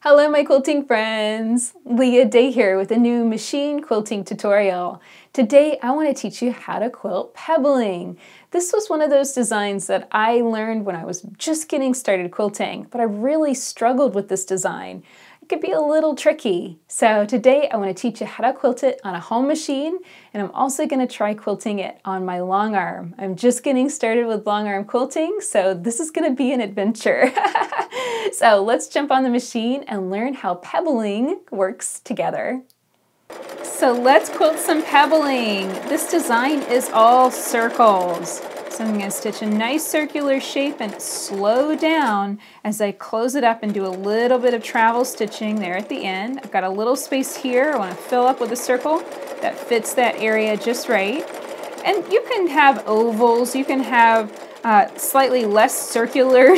Hello my quilting friends! Leah Day here with a new machine quilting tutorial. Today I want to teach you how to quilt pebbling. This was one of those designs that I learned when I was just getting started quilting, but I really struggled with this design. It could be a little tricky. So today I want to teach you how to quilt it on a home machine, and I'm also going to try quilting it on my Longarm. I'm just getting started with Longarm quilting, so this is going to be an adventure. So let's jump on the machine and learn how pebbling works together. So let's quilt some pebbling. This design is all circles. So I'm going to stitch a nice circular shape and slow down as I close it up and do a little bit of travel stitching there at the end. I've got a little space here I want to fill up with a circle that fits that area just right. And you can have ovals, you can have slightly less circular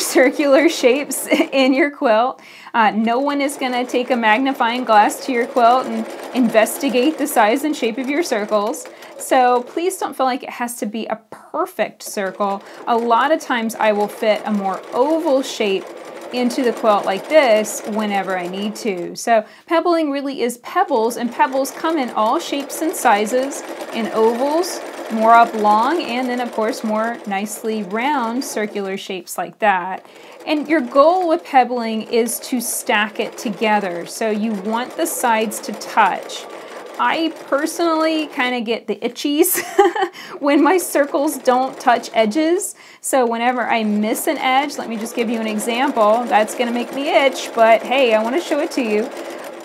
shapes in your quilt. No one is going to take a magnifying glass to your quilt and investigate the size and shape of your circles. So please don't feel like it has to be a perfect circle. A lot of times I will fit a more oval shape into the quilt like this whenever I need to. So pebbling really is pebbles, and pebbles come in all shapes and sizes, in ovals, more oblong, and then of course more nicely round circular shapes like that. And your goal with pebbling is to stack it together. So you want the sides to touch. I personally kind of get the itchies when my circles don't touch edges. So whenever I miss an edge, let me just give you an example. That's going to make me itch, but hey, I want to show it to you.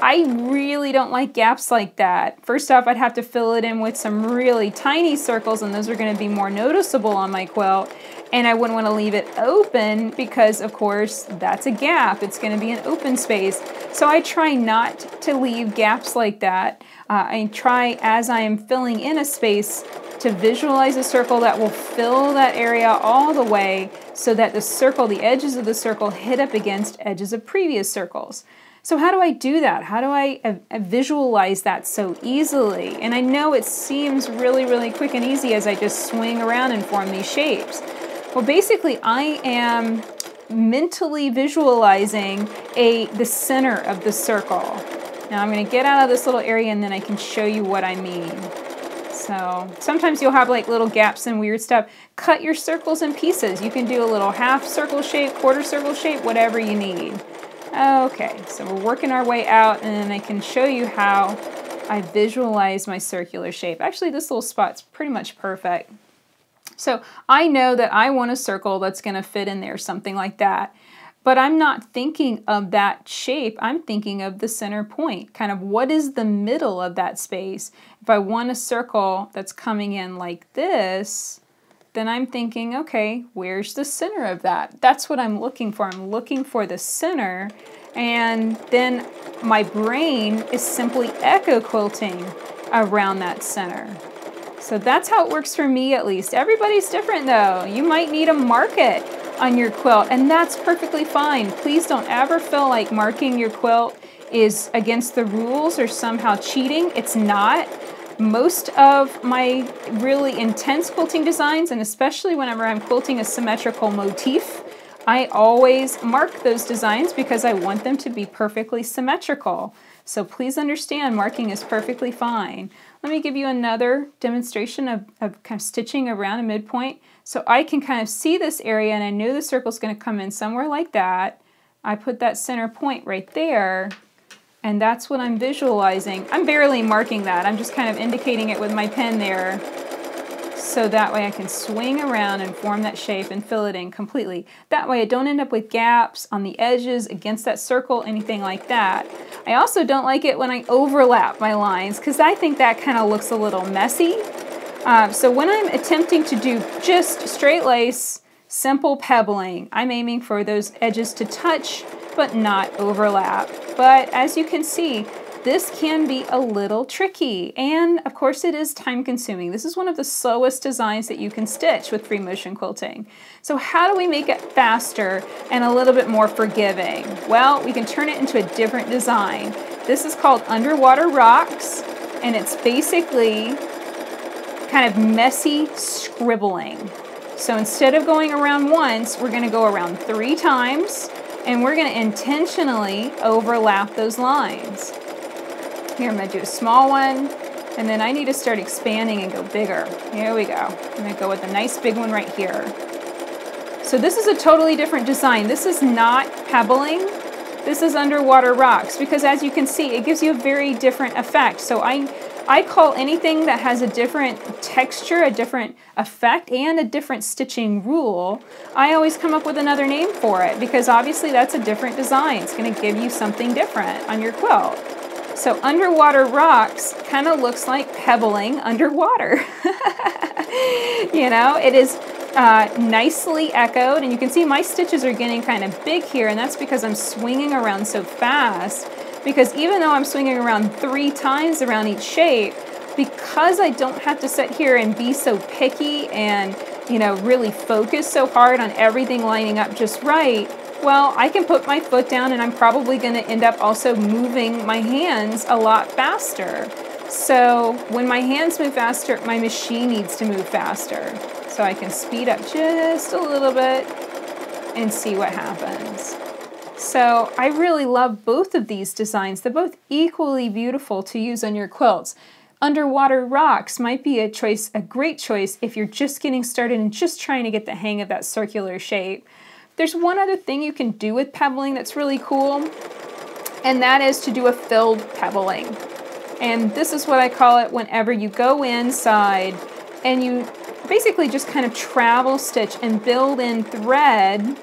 I really don't like gaps like that. First off, I'd have to fill it in with some really tiny circles, and those are going to be more noticeable on my quilt. And I wouldn't want to leave it open because, of course, that's a gap. It's going to be an open space. So I try not to leave gaps like that. I try, as I am filling in a space, to visualize a circle that will fill that area all the way so that the circle, the edges of the circle, hit up against edges of previous circles. So how do I do that? How do I visualize that so easily? And I know it seems really quick and easy as I just swing around and form these shapes. Well, basically I am mentally visualizing the center of the circle. Now I'm going to get out of this little area and then I can show you what I mean. So sometimes you'll have like little gaps and weird stuff. Cut your circles in pieces. You can do a little half circle shape, quarter circle shape, whatever you need. Okay, so we're working our way out, and then I can show you how I visualize my circular shape. Actually, this little spot's pretty much perfect. So I know that I want a circle that's going to fit in there, something like that. But I'm not thinking of that shape. I'm thinking of the center point, kind of what is the middle of that space. If I want a circle that's coming in like this, then I'm thinking, okay, where's the center of that? That's what I'm looking for. I'm looking for the center, and then my brain is simply echo quilting around that center. So that's how it works for me, at least. Everybody's different though. You might need to mark it on your quilt, and that's perfectly fine. Please don't ever feel like marking your quilt is against the rules or somehow cheating. It's not. Most of my really intense quilting designs, and especially whenever I'm quilting a symmetrical motif, I always mark those designs because I want them to be perfectly symmetrical. So please understand, marking is perfectly fine. Let me give you another demonstration of kind of stitching around a midpoint. So I can kind of see this area, and I know the circle's going to come in somewhere like that. I put that center point right there. And that's what I'm visualizing. I'm barely marking that. I'm just kind of indicating it with my pen there. So that way I can swing around and form that shape and fill it in completely. That way I don't end up with gaps on the edges against that circle, anything like that. I also don't like it when I overlap my lines because I think that kind of looks a little messy. So when I'm attempting to do just straight lace, simple pebbling, I'm aiming for those edges to touch but not overlap. But as you can see, this can be a little tricky, and of course it is time consuming. This is one of the slowest designs that you can stitch with free motion quilting. So how do we make it faster and a little bit more forgiving? Well, we can turn it into a different design. This is called Underwater Rocks, and it's basically kind of messy scribbling. So instead of going around once, we're going to go around 3 times. And we're going to intentionally overlap those lines. Here I'm going to do a small one, and then I need to start expanding and go bigger. Here we go. I'm going to go with a nice big one right here. So this is a totally different design. This is not pebbling. This is underwater rocks, because as you can see, it gives you a very different effect. So I call anything that has a different texture, a different effect, and a different stitching rule, I always come up with another name for it, because obviously that's a different design. It's going to give you something different on your quilt. So underwater rocks kind of looks like pebbling underwater. You know, it is nicely echoed, and you can see my stitches are getting kind of big here, and that's because I'm swinging around so fast. Because even though I'm swinging around 3 times around each shape, because I don't have to sit here and be so picky and, you know, really focus so hard on everything lining up just right, well, I can put my foot down, and I'm probably going to end up also moving my hands a lot faster. So when my hands move faster, my machine needs to move faster. So I can speed up just a little bit and see what happens. So I really love both of these designs. They're both equally beautiful to use on your quilts. Underwater rocks might be a choice, a great choice if you're just getting started and just trying to get the hang of that circular shape. There's one other thing you can do with pebbling that's really cool, and that is to do a filled pebbling. And this is what I call it whenever you go inside and you basically just kind of travel stitch and build in thread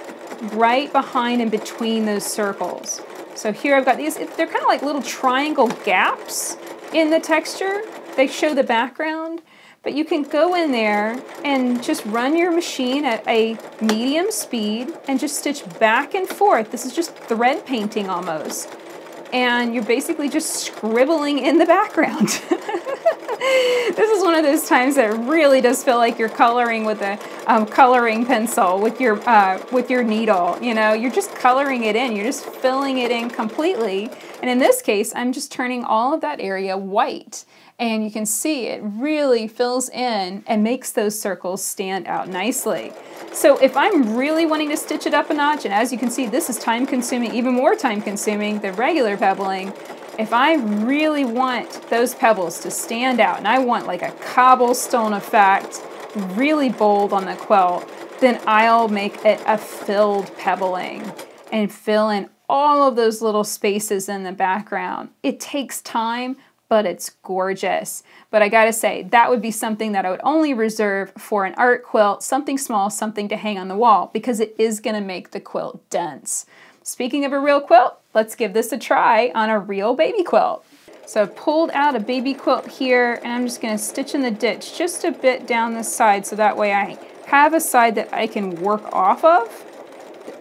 right behind and between those circles. So here I've got these, they're kind of like little triangle gaps in the texture. They show the background, but you can go in there and just run your machine at a medium speed and just stitch back and forth. This is just thread painting almost. And you're basically just scribbling in the background. This is one of those times that really does feel like you're coloring with a coloring pencil with your needle. You know, you're just coloring it in. You're just filling it in completely. And in this case, I'm just turning all of that area white. And you can see it really fills in and makes those circles stand out nicely. So if I'm really wanting to stitch it up a notch, and as you can see, this is time consuming, even more time consuming than regular pebbling. If I really want those pebbles to stand out, and I want like a cobblestone effect, really bold on the quilt, then I'll make it a filled pebbling and fill in all of those little spaces in the background. It takes time, but it's gorgeous. But I gotta say, that would be something that I would only reserve for an art quilt, something small, something to hang on the wall, because it is gonna make the quilt dense. Speaking of a real quilt, let's give this a try on a real baby quilt. So I've pulled out a baby quilt here, and I'm just gonna stitch in the ditch just a bit down the side, so that way I have a side that I can work off of.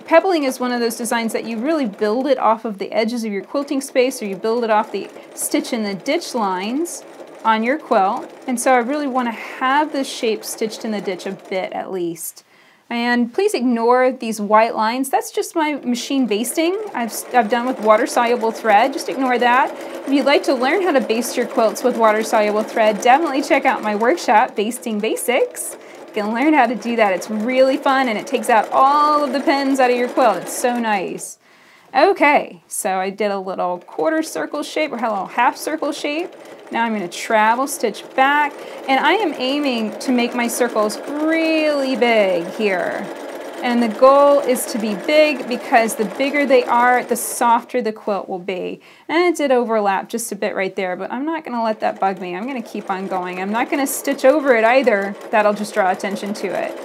Pebbling is one of those designs that you really build it off of the edges of your quilting space, or you build it off the stitch in the ditch lines on your quilt. And so I really want to have this shape stitched in the ditch a bit at least. And please ignore these white lines. That's just my machine basting I've done with water-soluble thread. Just ignore that. If you'd like to learn how to baste your quilts with water-soluble thread, definitely check out my workshop, Basting Basics. You can learn how to do that. It's really fun, and it takes out all of the pins out of your quilt. It's so nice. Okay, so I did a little quarter circle shape, or a little half circle shape. Now I'm going to travel stitch back, and I am aiming to make my circles really big here. And the goal is to be big, because the bigger they are, the softer the quilt will be. And it did overlap just a bit right there, but I'm not going to let that bug me. I'm going to keep on going. I'm not going to stitch over it either. That'll just draw attention to it.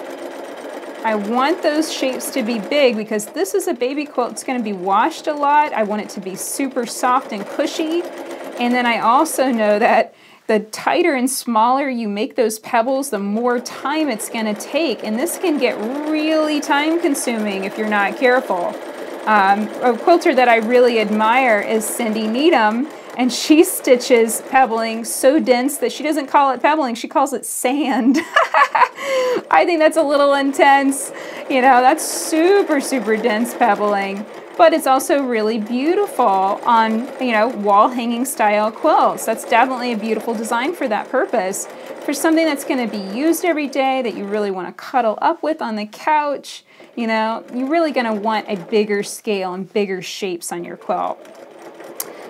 I want those shapes to be big, because this is a baby quilt. It's going to be washed a lot. I want it to be super soft and cushy. And then I also know that the tighter and smaller you make those pebbles, the more time it's going to take. And this can get really time consuming if you're not careful. A quilter that I really admire is Cindy Needham, and she stitches pebbling so dense that she doesn't call it pebbling, she calls it sand. I think that's a little intense. You know, that's super, super dense pebbling. But it's also really beautiful on, you know, wall hanging style quilts. That's definitely a beautiful design for that purpose. For for something that's going to be used every day that you really want to cuddle up with on the couch, you know, you're really going to want a bigger scale and bigger shapes on your quilt.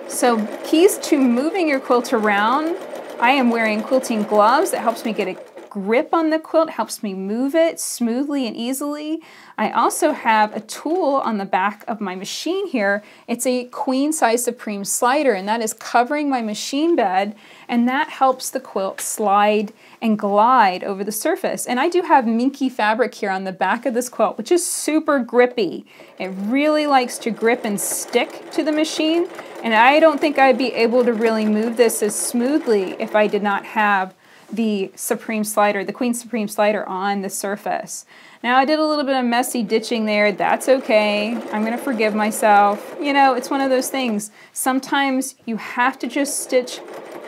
So keys to moving your quilt around, I am wearing quilting gloves that helps me get a grip on the quilt, helps me move it smoothly and easily. I also have a tool on the back of my machine here. It's a queen size supreme slider, and that is covering my machine bed, and that helps the quilt slide and glide over the surface. And I do have minky fabric here on the back of this quilt, which is super grippy. It really likes to grip and stick to the machine, and I don't think I'd be able to really move this as smoothly if I did not have the Supreme slider, the Queen Supreme slider on the surface. Now I did a little bit of messy ditching there. That's okay. I'm going to forgive myself. You know, it's one of those things. Sometimes you have to just stitch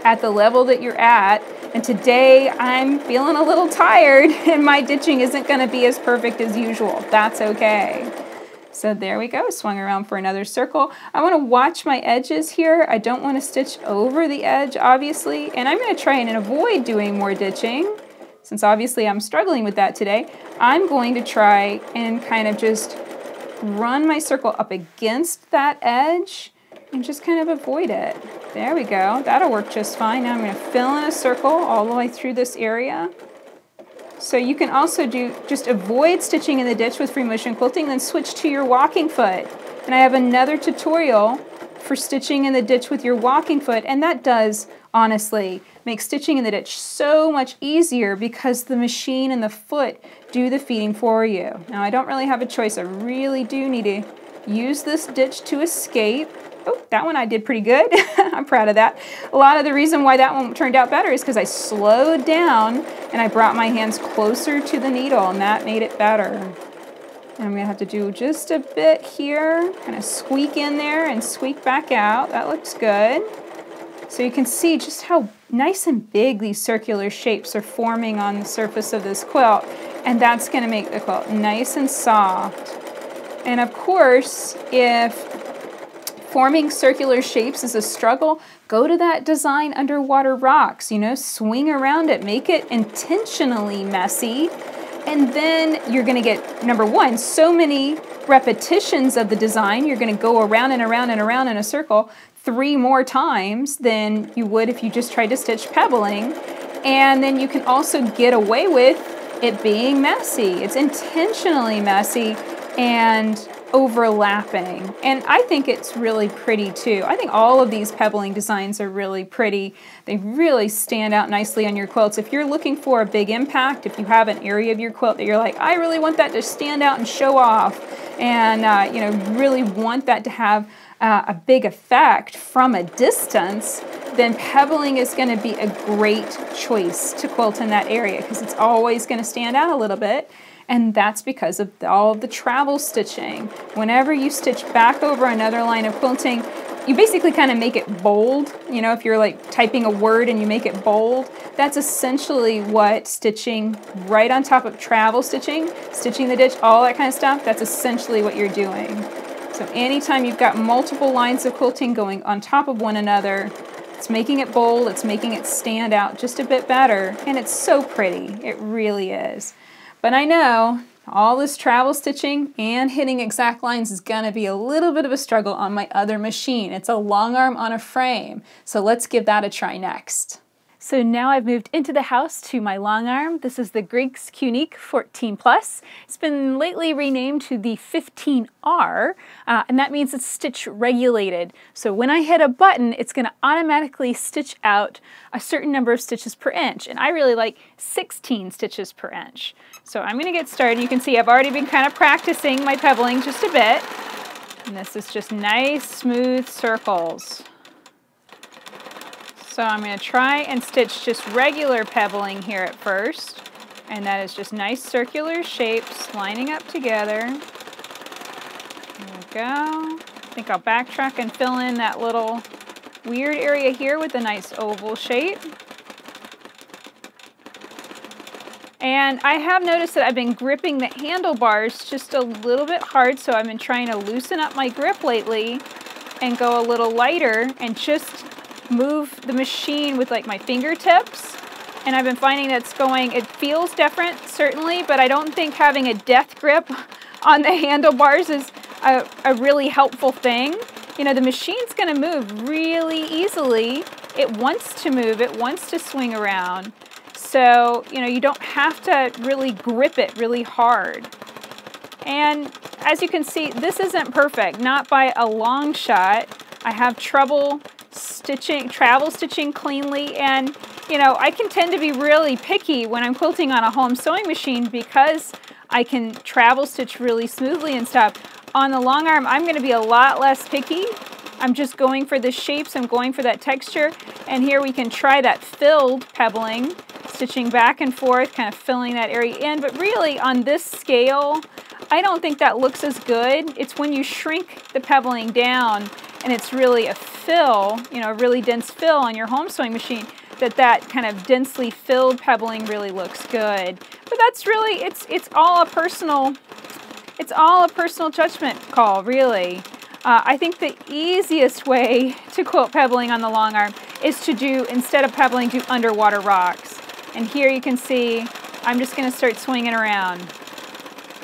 at the level that you're at. And today I'm feeling a little tired and my ditching isn't going to be as perfect as usual. That's okay. So there we go, swung around for another circle. I want to watch my edges here. I don't want to stitch over the edge, obviously, and I'm going to try and avoid doing more ditching. Since obviously I'm struggling with that today, I'm going to try and kind of just run my circle up against that edge and just kind of avoid it. There we go, that'll work just fine. Now I'm going to fill in a circle all the way through this area. So you can also just avoid stitching in the ditch with free motion quilting, then switch to your walking foot. And I have another tutorial for stitching in the ditch with your walking foot, and that does, honestly, make stitching in the ditch so much easier because the machine and the foot do the feeding for you. Now I don't really have a choice. I really do need to use this ditch to escape. Oh, that one I did pretty good. I'm proud of that. A lot of the reason why that one turned out better is because I slowed down and I brought my hands closer to the needle, and that made it better. And I'm going to have to do just a bit here, kind of squeak in there and squeak back out. That looks good. So you can see just how nice and big these circular shapes are forming on the surface of this quilt, and that's going to make the quilt nice and soft. And of course, if forming circular shapes is a struggle, go to that design underwater rocks, you know, swing around it, make it intentionally messy, and then you're going to get, number one, so many repetitions of the design. You're going to go around and around and around in a circle 3 more times than you would if you just tried to stitch pebbling. And then you can also get away with it being messy. It's intentionally messy and overlapping, and I think it's really pretty too. I think all of these pebbling designs are really pretty. They really stand out nicely on your quilts. If you're looking for a big impact, if you have an area of your quilt that you're like, I really want that to stand out and show off, and you know, really want that to have a big effect from a distance, then pebbling is going to be a great choice to quilt in that area because it's always going to stand out a little bit. And that's because of all the travel stitching. Whenever you stitch back over another line of quilting, you basically kind of make it bold. You know, if you're like typing a word and you make it bold, that's essentially what stitching right on top of travel stitching, stitching the ditch, all that kind of stuff, that's essentially what you're doing. So anytime you've got multiple lines of quilting going on top of one another, it's making it bold, it's making it stand out just a bit better, and it's so pretty. It really is. But I know all this travel stitching and hitting exact lines is going to be a little bit of a struggle on my other machine. It's a Longarm on a frame, so let's give that a try next. So now I've moved into the house to my Longarm. This is the Griggs Qnique 14 Plus. It's been lately renamed to the 15R, and that means it's stitch regulated. So when I hit a button, it's going to automatically stitch out a certain number of stitches per inch, and I really like 16 stitches per inch. So I'm going to get started. You can see I've already been kind of practicing my pebbling just a bit, and this is just nice, smooth circles. So I'm going to try and stitch just regular pebbling here at first, and that is just nice circular shapes lining up together. There we go. I think I'll backtrack and fill in that little weird area here with a nice oval shape. And I have noticed that I've been gripping the handlebars just a little bit hard, so I've been trying to loosen up my grip lately and go a little lighter and just move the machine with like my fingertips and I've been finding it feels different, certainly, but I don't think having a death grip on the handlebars is a really helpful thing. You know, the machine's going to move really easily. It wants to move, it wants to swing around. So, you know, you don't have to really grip it really hard. And as you can see, this isn't perfect, not by a long shot. I have trouble travel stitching cleanly, and you know, I can tend to be really picky when I'm quilting on a home sewing machine because I can travel stitch really smoothly and stuff. On the long arm, I'm going to be a lot less picky. I'm just going for the shapes, I'm going for that texture, and here we can try that filled pebbling, stitching back and forth, kind of filling that area in, but really on this scale, I don't think that looks as good. It's when you shrink the pebbling down and it's really a fill, you know, a really dense fill on your home sewing machine, that kind of densely filled pebbling really looks good. But that's really, it's all a personal judgment call, really. I think the easiest way to quilt pebbling on the long arm is to do, instead of pebbling, do underwater rocks. And here you can see, I'm just going to start swinging around.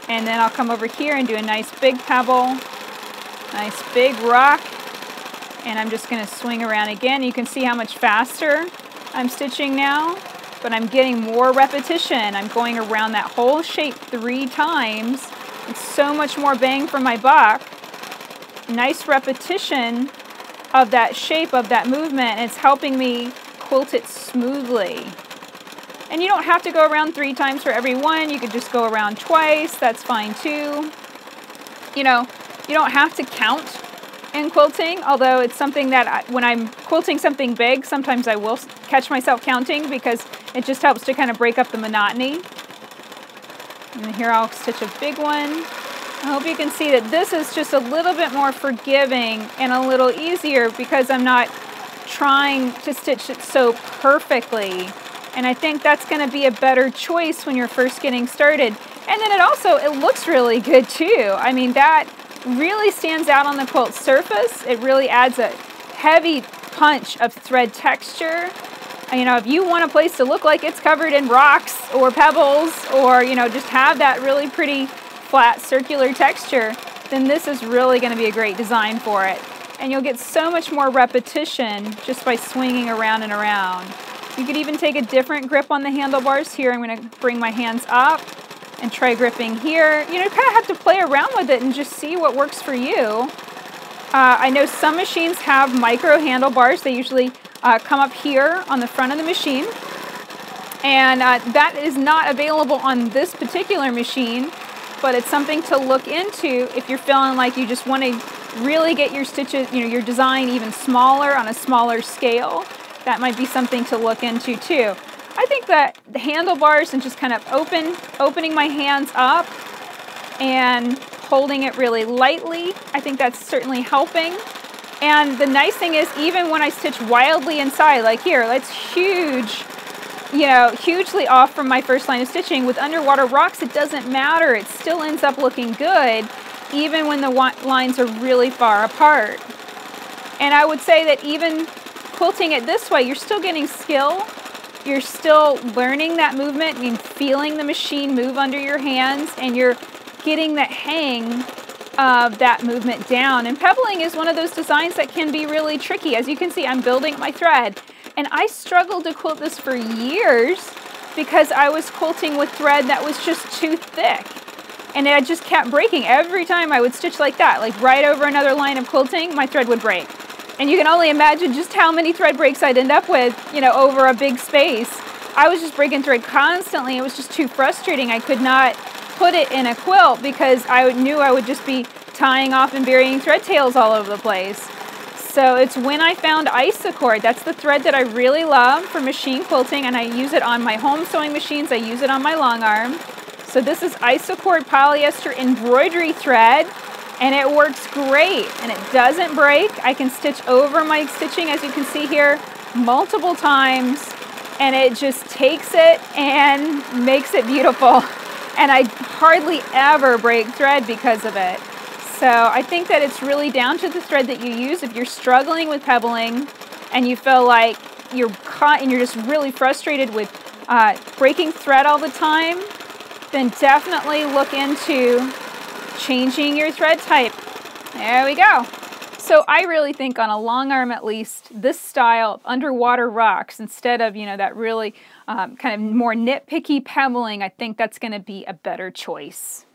And then I'll come over here and do a nice big pebble, nice big rock, and I'm just going to swing around again. You can see how much faster I'm stitching now, but I'm getting more repetition. I'm going around that whole shape 3 times. It's so much more bang for my buck. Nice repetition of that shape, of that movement, and it's helping me quilt it smoothly. And you don't have to go around 3 times for every one. You could just go around twice. That's fine too. You know, you don't have to count in quilting, although it's something that when I'm quilting something big, sometimes I will catch myself counting because it just helps to kind of break up the monotony. And here I'll stitch a big one. I hope you can see that this is just a little bit more forgiving and a little easier because I'm not trying to stitch it so perfectly. And I think that's going to be a better choice when you're first getting started. And then it looks really good too. I mean, that really stands out on the quilt surface. It really adds a heavy punch of thread texture. You know, if you want a place to look like it's covered in rocks or pebbles, or, you know, just have that really pretty flat circular texture, then this is really going to be a great design for it. And you'll get so much more repetition just by swinging around and around. You could even take a different grip on the handlebars. Here I'm going to bring my hands up and try gripping here. You know, you kind of have to play around with it and just see what works for you. I know some machines have micro handlebars. They usually come up here on the front of the machine. And that is not available on this particular machine, but it's something to look into if you're feeling like you just want to really get your stitches, you know, your design even smaller on a smaller scale. That might be something to look into too. I think that the handlebars and just kind of opening my hands up and holding it really lightly, I think that's certainly helping. And the nice thing is, even when I stitch wildly inside, like here, that's huge, you know, hugely off from my first line of stitching. With underwater rocks, it doesn't matter. It still ends up looking good, even when the lines are really far apart. And I would say that even quilting it this way, you're still getting skill. You're still learning that movement and feeling the machine move under your hands, and you're getting the hang of that movement down. And pebbling is one of those designs that can be really tricky. As you can see, I'm building my thread, and I struggled to quilt this for years because I was quilting with thread that was just too thick, and it just kept breaking. Every time I would stitch like that, like right over another line of quilting, my thread would break. And you can only imagine just how many thread breaks I'd end up with, you know, over a big space. I was just breaking thread constantly. It was just too frustrating. I could not put it in a quilt because I knew I would just be tying off and burying thread tails all over the place. So it's when I found Isacord. That's the thread that I really love for machine quilting, and I use it on my home sewing machines. I use it on my long arm. So this is Isacord polyester embroidery thread. And it works great, and it doesn't break. I can stitch over my stitching, as you can see here, multiple times, and it just takes it and makes it beautiful. And I hardly ever break thread because of it. So I think that it's really down to the thread that you use. If you're struggling with pebbling and you feel like you're caught and you're just really frustrated with breaking thread all the time, then definitely look into changing your thread type. There we go. So I really think on a Longarm at least, this style of underwater rocks, instead of, that really kind of more nitpicky pebbling, I think that's going to be a better choice.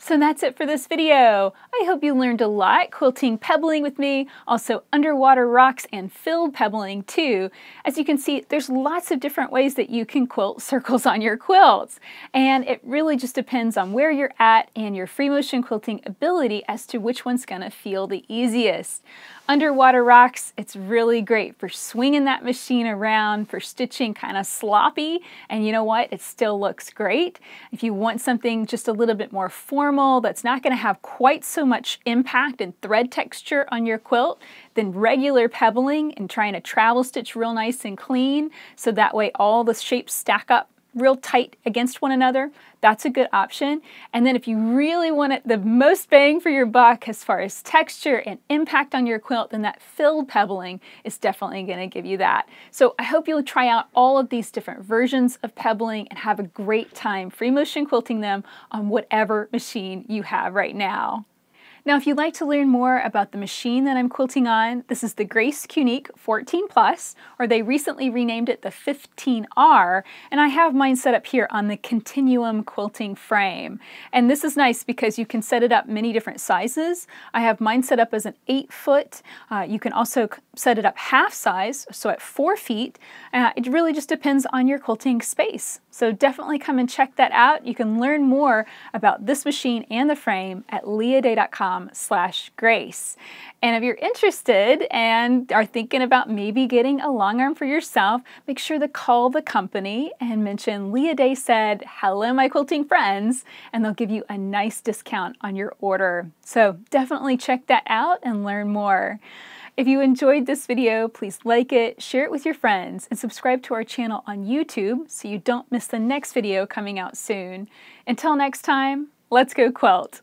So that's it for this video. I hope you learned a lot quilting pebbling with me, also underwater rocks and fill pebbling too. As you can see, there's lots of different ways that you can quilt circles on your quilts. And it really just depends on where you're at and your free motion quilting ability as to which one's gonna feel the easiest. Underwater rocks, it's really great for swinging that machine around, for stitching kind of sloppy, and you know what? It still looks great. If you want something just a little bit more formal, that's not going to have quite so much impact and thread texture on your quilt, then regular pebbling and trying to travel stitch real nice and clean, so that way all the shapes stack up real tight against one another, that's a good option. And then if you really want it the most bang for your buck as far as texture and impact on your quilt, then that fill pebbling is definitely going to give you that. So I hope you'll try out all of these different versions of pebbling and have a great time free motion quilting them on whatever machine you have right now. Now, if you'd like to learn more about the machine that I'm quilting on, this is the Grace Qnique 14 Plus, or they recently renamed it the 15R, and I have mine set up here on the Continuum quilting frame. And this is nice because you can set it up many different sizes. I have mine set up as an 8-foot. You can also set it up half size, so at 4 feet. It really just depends on your quilting space. So definitely come and check that out. You can learn more about this machine and the frame at leahday.com/grace. And if you're interested and are thinking about maybe getting a Longarm for yourself, make sure to call the company and mention Leah Day said, "Hello, my quilting friends," and they'll give you a nice discount on your order. So definitely check that out and learn more. If you enjoyed this video, please like it, share it with your friends, and subscribe to our channel on YouTube so you don't miss the next video coming out soon. Until next time, let's go quilt!